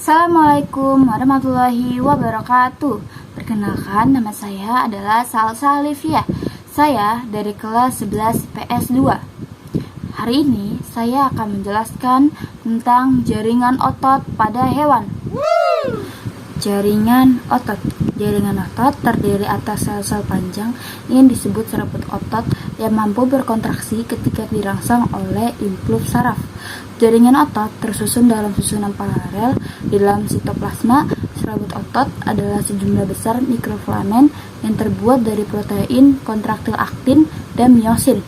Assalamualaikum warahmatullahi wabarakatuh. Perkenalkan, nama saya adalah Salsa Alivia. Saya dari kelas 11 PS2. Hari ini saya akan menjelaskan tentang jaringan otot pada hewan. Jaringan otot terdiri atas sel-sel panjang yang disebut serabut otot yang mampu berkontraksi ketika dirangsang oleh impuls saraf. Jaringan otot tersusun dalam susunan paralel di dalam sitoplasma. Serabut otot adalah sejumlah besar mikrofilament yang terbuat dari protein kontraktil aktin dan miosin.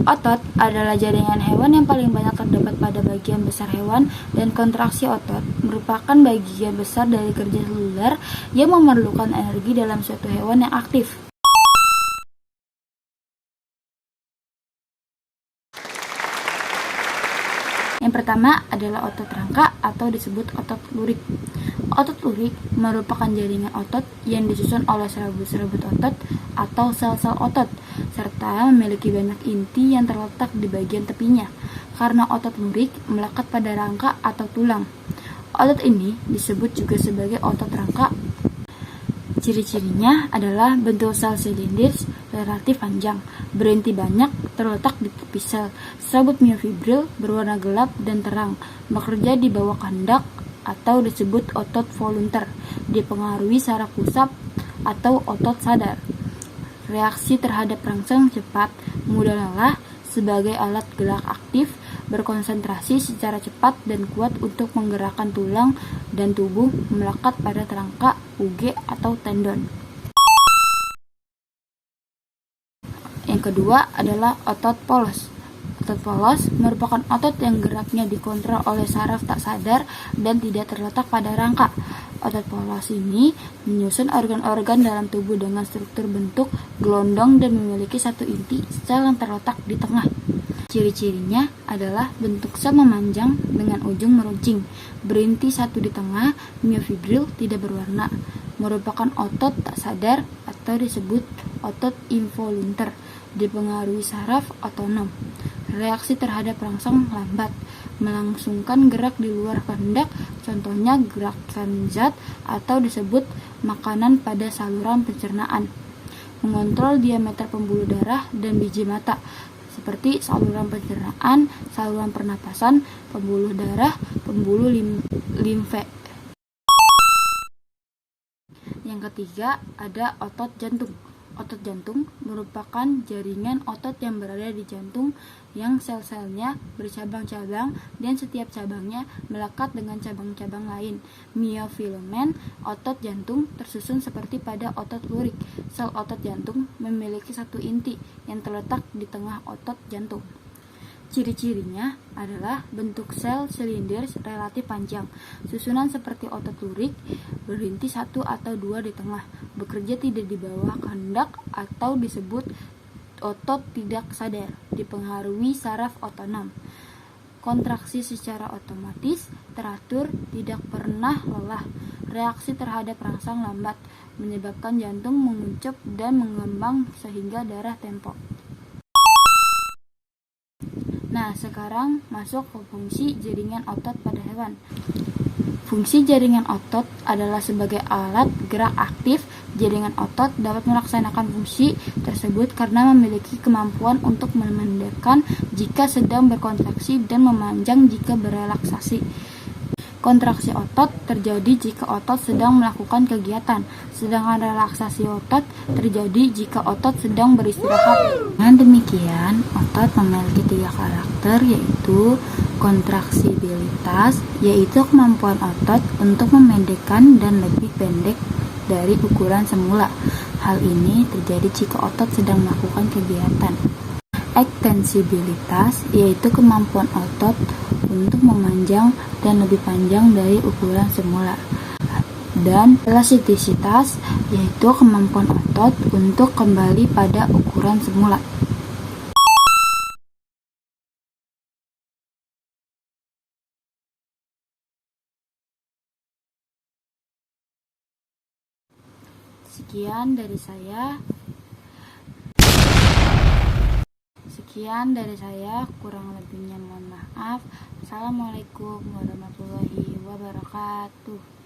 Otot adalah jaringan hewan yang paling banyak terdapat pada bagian besar hewan, dan kontraksi otot merupakan bagian besar dari kerja seluler yang memerlukan energi dalam suatu hewan yang aktif. Yang pertama adalah otot rangka atau disebut otot lurik. Otot lurik merupakan jaringan otot yang disusun oleh serabut-serabut otot atau sel-sel otot, serta memiliki banyak inti yang terletak di bagian tepinya. Karena otot lurik melekat pada rangka atau tulang, otot ini disebut juga sebagai otot rangka. Ciri-cirinya adalah bentuk sel silindris relatif panjang, berinti banyak, terletak di tepi sel. Serabut miofibril berwarna gelap dan terang, bekerja di bawah kehendak atau disebut otot volunteer, dipengaruhi saraf pusat atau otot sadar. Reaksi terhadap rangsang cepat, mudah lelah, sebagai alat gerak aktif, berkonsentrasi secara cepat dan kuat untuk menggerakkan tulang dan tubuh, melekat pada rangka, UG atau tendon. Yang kedua adalah otot polos. Otot polos merupakan otot yang geraknya dikontrol oleh saraf tak sadar dan tidak terletak pada rangka. Otot polos ini menyusun organ-organ dalam tubuh dengan struktur bentuk gelondong dan memiliki satu inti sel yang terletak di tengah. Ciri-cirinya adalah bentuk sel memanjang dengan ujung meruncing, berinti satu di tengah, miofibril, tidak berwarna, merupakan otot tak sadar atau disebut otot involunter, dipengaruhi saraf otonom. Reaksi terhadap rangsang lambat, melangsungkan gerak di luar kehendak, contohnya gerakan zat atau disebut makanan pada saluran pencernaan. Mengontrol diameter pembuluh darah dan biji mata, seperti saluran pencernaan, saluran pernapasan, pembuluh darah, pembuluh limfe. Yang ketiga ada otot jantung. Otot jantung merupakan jaringan otot yang berada di jantung yang sel-selnya bercabang-cabang dan setiap cabangnya melekat dengan cabang-cabang lain. Miofilament otot jantung tersusun seperti pada otot lurik. Sel otot jantung memiliki satu inti yang terletak di tengah otot jantung. Ciri-cirinya adalah bentuk sel silindris relatif panjang, susunan seperti otot lurik, berinti satu atau dua di tengah, bekerja tidak di bawah kehendak atau disebut otot tidak sadar, dipengaruhi saraf otonom. Kontraksi secara otomatis, teratur, tidak pernah lelah. Reaksi terhadap rangsang lambat, menyebabkan jantung menguncup dan mengembang sehingga darah tempo. Nah, sekarang masuk ke fungsi jaringan otot pada hewan. Fungsi jaringan otot adalah sebagai alat gerak aktif. Jaringan otot dapat melaksanakan fungsi tersebut karena memiliki kemampuan untuk memendekkan jika sedang berkontraksi dan memanjang jika berelaksasi. Kontraksi otot terjadi jika otot sedang melakukan kegiatan, sedangkan relaksasi otot terjadi jika otot sedang beristirahat. Dengan demikian, otot memiliki 3 karakter, yaitu kontraksibilitas, yaitu kemampuan otot untuk memendekkan dan lebih pendek dari ukuran semula. Hal ini terjadi jika otot sedang melakukan kegiatan. Ekstensibilitas, yaitu kemampuan otot untuk memanjang dan lebih panjang dari ukuran semula. Dan elastisitas, yaitu kemampuan otot untuk kembali pada ukuran semula. Sekian dari saya, kurang lebihnya mohon maaf. maaf. Assalamualaikum warahmatullahi wabarakatuh.